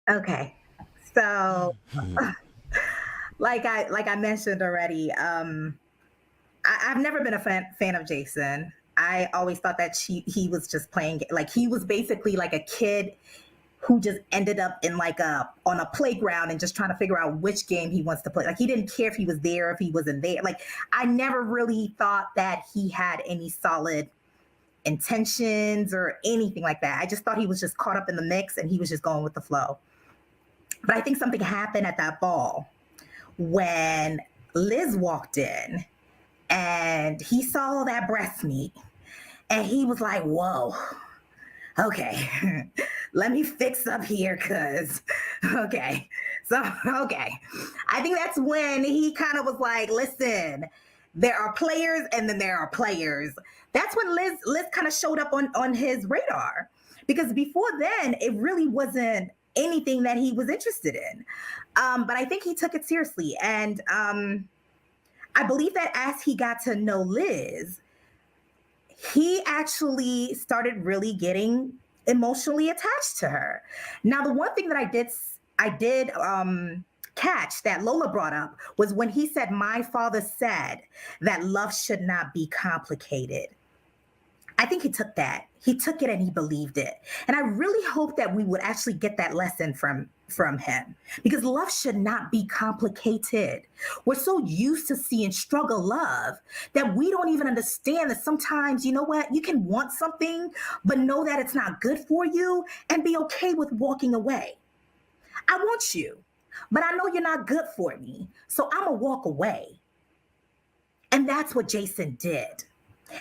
Okay. So, like I mentioned already, I've never been a fan of Jason. I always thought that he was just playing, like he was basically like a kid who just ended up in like a on a playground and just trying to figure out which game he wants to play. Like he didn't care if he was there, if he wasn't there. Like I never really thought that he had any solid intentions or anything like that. I just thought he was just caught up in the mix and he was just going with the flow. But I think something happened at that ball when Liz walked in and he saw that breast meat and he was like, whoa, okay, let me fix up here because, okay. So, okay. I think that's when he kind of was like, listen, there are players and then there are players. That's when Liz kind of showed up on his radar because before then it really wasn't anything that he was interested in. But I think he took it seriously. And I believe that as he got to know Liz, he actually started really getting emotionally attached to her. Now, the one thing that I did catch that Lola brought up was when he said, "My father said that love should not be complicated." I think he took that. He took it and he believed it. And I really hope that we would actually get that lesson from him because love should not be complicated. We're so used to seeing struggle love that we don't even understand that sometimes, you know what, you can want something but know that it's not good for you and be okay with walking away. I want you, but I know you're not good for me. So I'm going to walk away. And that's what Jason did.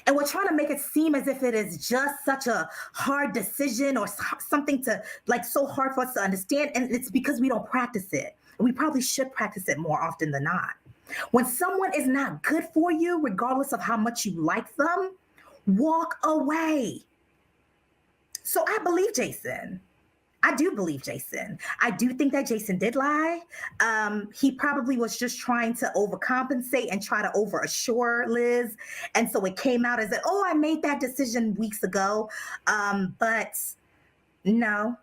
And we're trying to make it seem as if it is just such a hard decision or something to like so hard for us to understand. And it's because we don't practice it. We probably should practice it more often than not. When someone is not good for you, regardless of how much you like them, walk away. So I believe Jason. I do believe Jason. I do think that Jason did lie. He probably was just trying to overcompensate and try to overassure Liz. And so it came out as that, oh, I made that decision weeks ago. But no,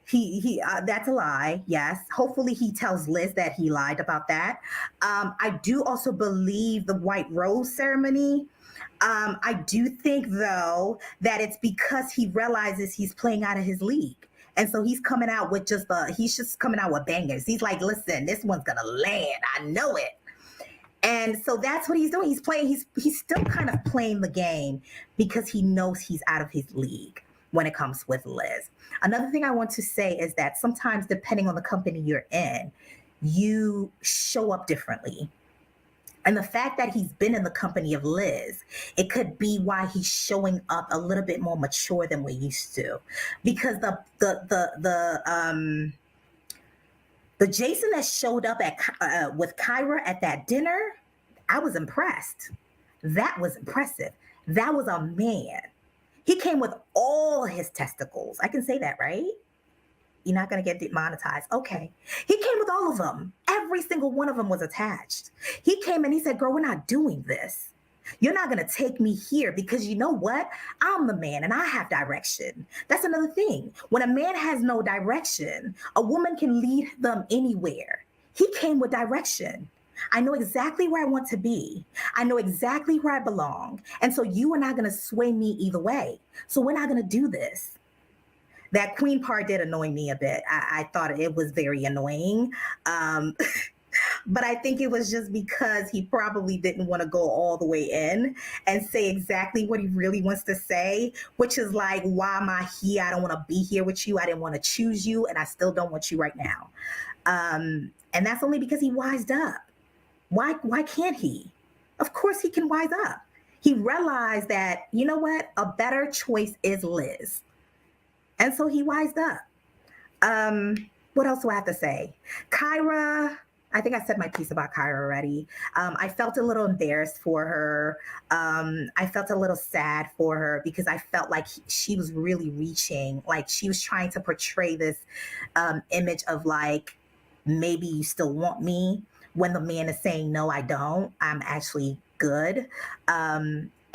he that's a lie. Yes. Hopefully he tells Liz that he lied about that. I do also believe the white rose ceremony. I do think though that it's because he realizes he's playing out of his league. And so he's just coming out with bangers. He's like, listen, this one's gonna land. I know it. And so that's what he's doing. He's still kind of playing the game because he knows he's out of his league when it comes with Liz. Another thing I want to say is that sometimes depending on the company you're in, you show up differently. And the fact that he's been in the company of Liz, it could be why he's showing up a little bit more mature than we're used to. Because the Jason that showed up at with Kyra at that dinner, I was impressed. That was impressive. That was a man. He came with all his testicles. I can say that, right? You're not going to get demonetized. Okay. He came with all of them. Every single one of them was attached. He came and he said, girl, we're not doing this. You're not going to take me here because you know what? I'm the man and I have direction. That's another thing. When a man has no direction, a woman can lead them anywhere. He came with direction. I know exactly where I want to be. I know exactly where I belong. And so you are not going to sway me either way. So we're not going to do this. That queen part did annoy me a bit. I thought it was very annoying. Um, but I think it was just because he probably didn't want to go all the way in and say exactly what he really wants to say, which is like, why am I here? I don't want to be here with you. I didn't want to choose you, and I still don't want you right now. And that's only because he wised up. Why can't he? Of course he can wise up. He realized that, you know what? A better choice is Liz. And so he wised up. What else do I have to say? Kyra, I think I said my piece about Kyra already. I felt a little embarrassed for her. I felt a little sad for her because I felt like she was really reaching, like she was trying to portray this image of like, maybe you still want me when the man is saying, no, I don't. I'm actually good.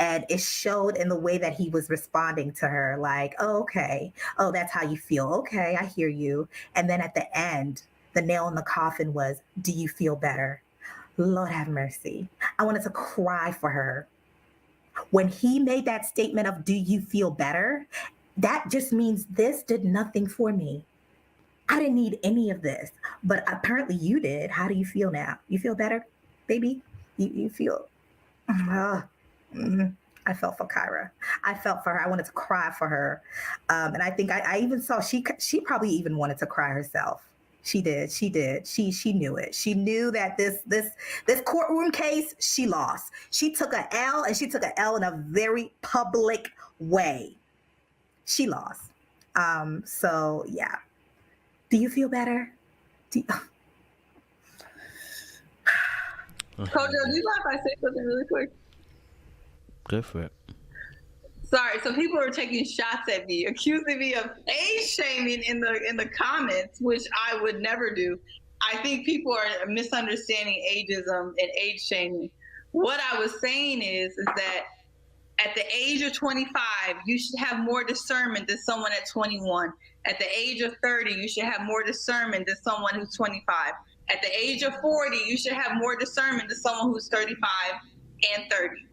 And it showed in the way that he was responding to her, like, oh, okay. Oh, that's how you feel. Okay, I hear you. And then at the end, the nail in the coffin was, do you feel better? Lord have mercy. I wanted to cry for her. When he made that statement of, do you feel better? That just means this did nothing for me. I didn't need any of this, but apparently you did. How do you feel now? You feel better, baby? You feel, uh, mm, I felt for Kyra. I felt for her. I wanted to cry for her. And I think I even saw she probably even wanted to cry herself. She did. She did. She knew it. She knew that this courtroom case she lost. She took a L, and she took a L in a very public way. She lost. So yeah. Do you feel better? Kojo, do you mind if I say something really quick? Go for it. Sorry, so people are taking shots at me, accusing me of age shaming in the comments, which I would never do. I think people are misunderstanding ageism and age shaming. What I was saying is that at the age of 25, you should have more discernment than someone at 21. At the age of 30, you should have more discernment than someone who's 25. At the age of 40, you should have more discernment than someone who's 35 and 30.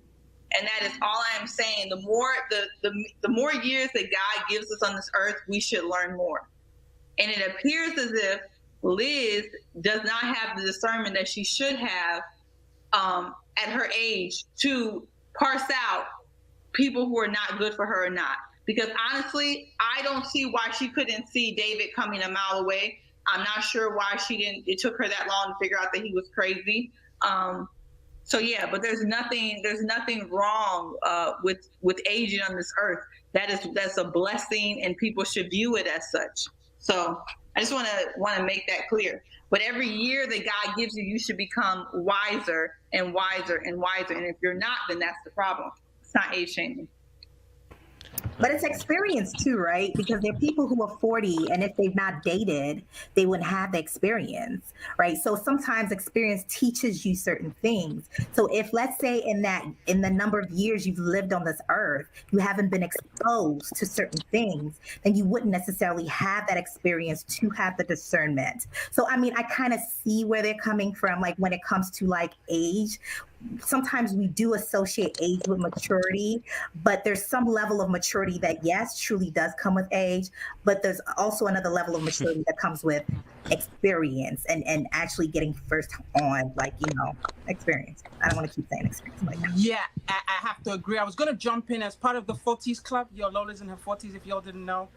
And that is all I am saying. The more years that God gives us on this earth, we should learn more. And it appears as if Liz does not have the discernment that she should have at her age to parse out people who are not good for her or not. Because honestly, I don't see why she couldn't see David coming a mile away. I'm not sure why it took her that long to figure out that he was crazy. So yeah, but there's nothing wrong with aging on this earth. That's a blessing, and people should view it as such. So I just want to make that clear. But every year that God gives you, you should become wiser and wiser and wiser. And if you're not, then that's the problem. It's not age shaming. But it's experience too, right? Because there are people who are 40, and if they've not dated, they wouldn't have the experience, right? So sometimes experience teaches you certain things. So if, let's say, in the number of years you've lived on this earth, you haven't been exposed to certain things, then you wouldn't necessarily have that experience to have the discernment. So I mean, I kind of see where they're coming from, like when it comes to like age. Sometimes we do associate age with maturity, but there's some level of maturity that, yes, truly does come with age, but there's also another level of maturity that comes with experience and actually getting first on, like, experience. I don't want to keep saying experience like that. Yeah, I have to agree. I was going to jump in as part of the 40s club. Lola's in her 40s, if y'all didn't know.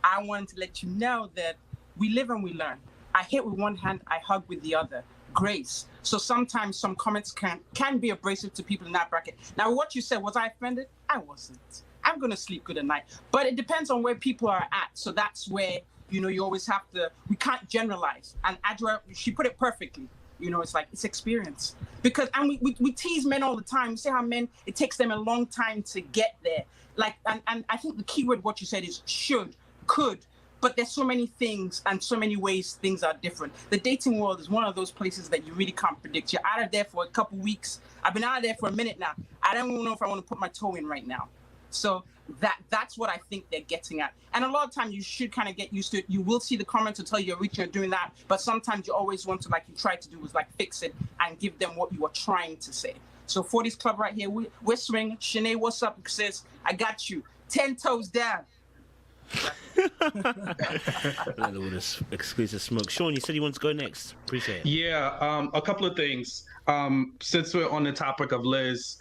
I wanted to let you know that we live and we learn. I hit with one hand, I hug with the other. Grace. So sometimes some comments can be abrasive to people in that bracket. Now, what you said, was I offended? I wasn't. I'm going to sleep good at night. But it depends on where people are at. So that's where, you always have to, we can't generalize. And Adra, she put it perfectly. It's like, it's experience. Because, and we tease men all the time. We say how men, it takes them a long time to get there. Like, and I think the key word, what you said is should, could. But there's so many things and so many ways things are different. The dating world is one of those places that you really can't predict. You're out of there for a couple weeks. I've been out of there for a minute now. I don't even know if I want to put my toe in right now. So that's what I think they're getting at. And a lot of times you should kind of get used to it. You will see the comments to tell you you're reaching or doing that. But sometimes you always want to, like you try to do, is like fix it and give them what you are trying to say. So 40s Club right here, we're swinging. Shanae, what's up? Sis, I got you. 10 toes down. A little bit of exclusive smoke. Sean, you said you want to go next. Appreciate it. Yeah, a couple of things. Since we're on the topic of Liz,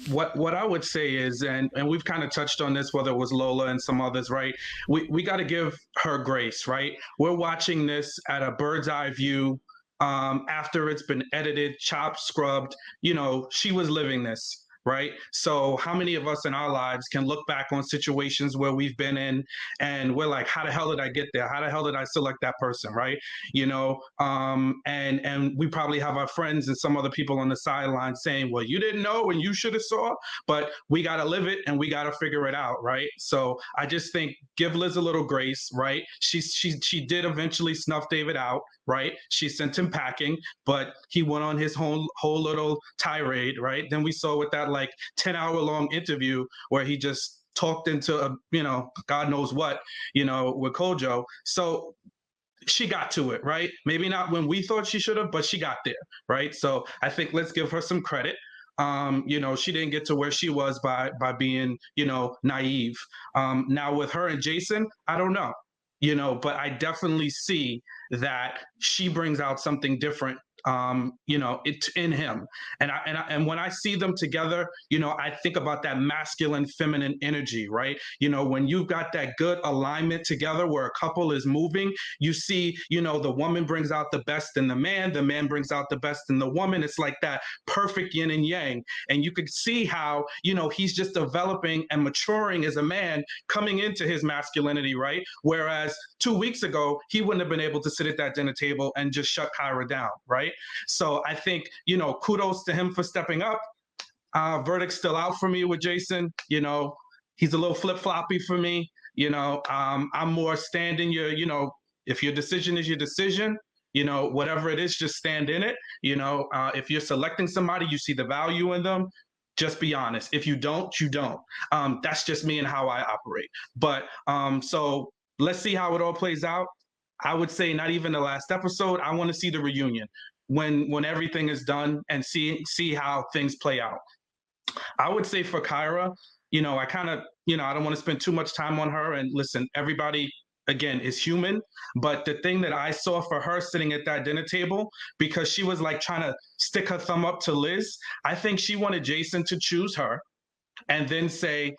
what I would say is, and we've kind of touched on this, whether it was Lola and some others, right? We got to give her grace, right? We're watching this at a bird's eye view. After it's been edited, chopped, scrubbed, she was living this. Right. So how many of us in our lives can look back on situations where we've been in and we're like, how the hell did I get there? How the hell did I select that person? Right. And we probably have our friends and some other people on the sideline saying, well, you didn't know and you should have saw, but we got to live it and we got to figure it out. Right. So I just think give Liz a little grace. Right. She did eventually snuff David out. Right. She sent him packing, but he went on his whole little tirade. Right. Then we saw what that like 10-hour-long interview where he just talked into a, God knows what, with Kojo. So she got to it, right? Maybe not when we thought she should have, but she got there, right? So I think let's give her some credit. She didn't get to where she was by being, naive. Now with her and Jason, I don't know, but I definitely see that she brings out something different, it's in him. And when I see them together, I think about that masculine, feminine energy, right? When you've got that good alignment together where a couple is moving, you see, the woman brings out the best in the man brings out the best in the woman. It's like that perfect yin and yang. And you could see how, he's just developing and maturing as a man coming into his masculinity, right? Whereas 2 weeks ago, he wouldn't have been able to sit at that dinner table and just shut Kyra down, right? So I think, kudos to him for stepping up. Verdict's still out for me with Jason. He's a little flip-floppy for me. I'm more standing if your decision is your decision, whatever it is, just stand in it. If you're selecting somebody, you see the value in them, just be honest. If you don't, you don't. That's just me and how I operate. But so let's see how it all plays out. I would say not even the last episode. I want to see the reunion when everything is done and see how things play out. I would say for Kyra, I kind of, I don't want to spend too much time on her. And listen, everybody, again, is human. But the thing that I saw for her sitting at that dinner table, because she was like trying to stick her thumb up to Liz, I think she wanted Jason to choose her and then say,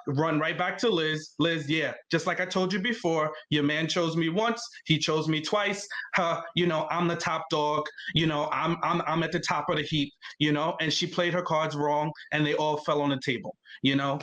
run right back to Liz. Liz, yeah, just like I told you before, your man chose me once, he chose me twice. I'm the top dog. I'm at the top of the heap. And she played her cards wrong, and they all fell on the table.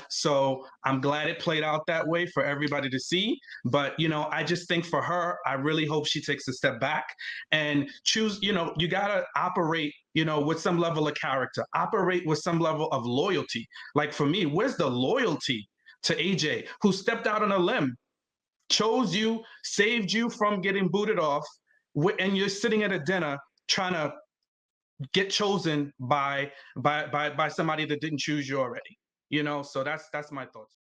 So I'm glad it played out that way for everybody to see. But I just think for her, I really hope she takes a step back and choose. You gotta operate with some level of character, operate with some level of loyalty. Like for me, where's the loyalty to AJ, who stepped out on a limb, chose you, saved you from getting booted off, and you're sitting at a dinner trying to get chosen by somebody that didn't choose you already? So that's my thoughts.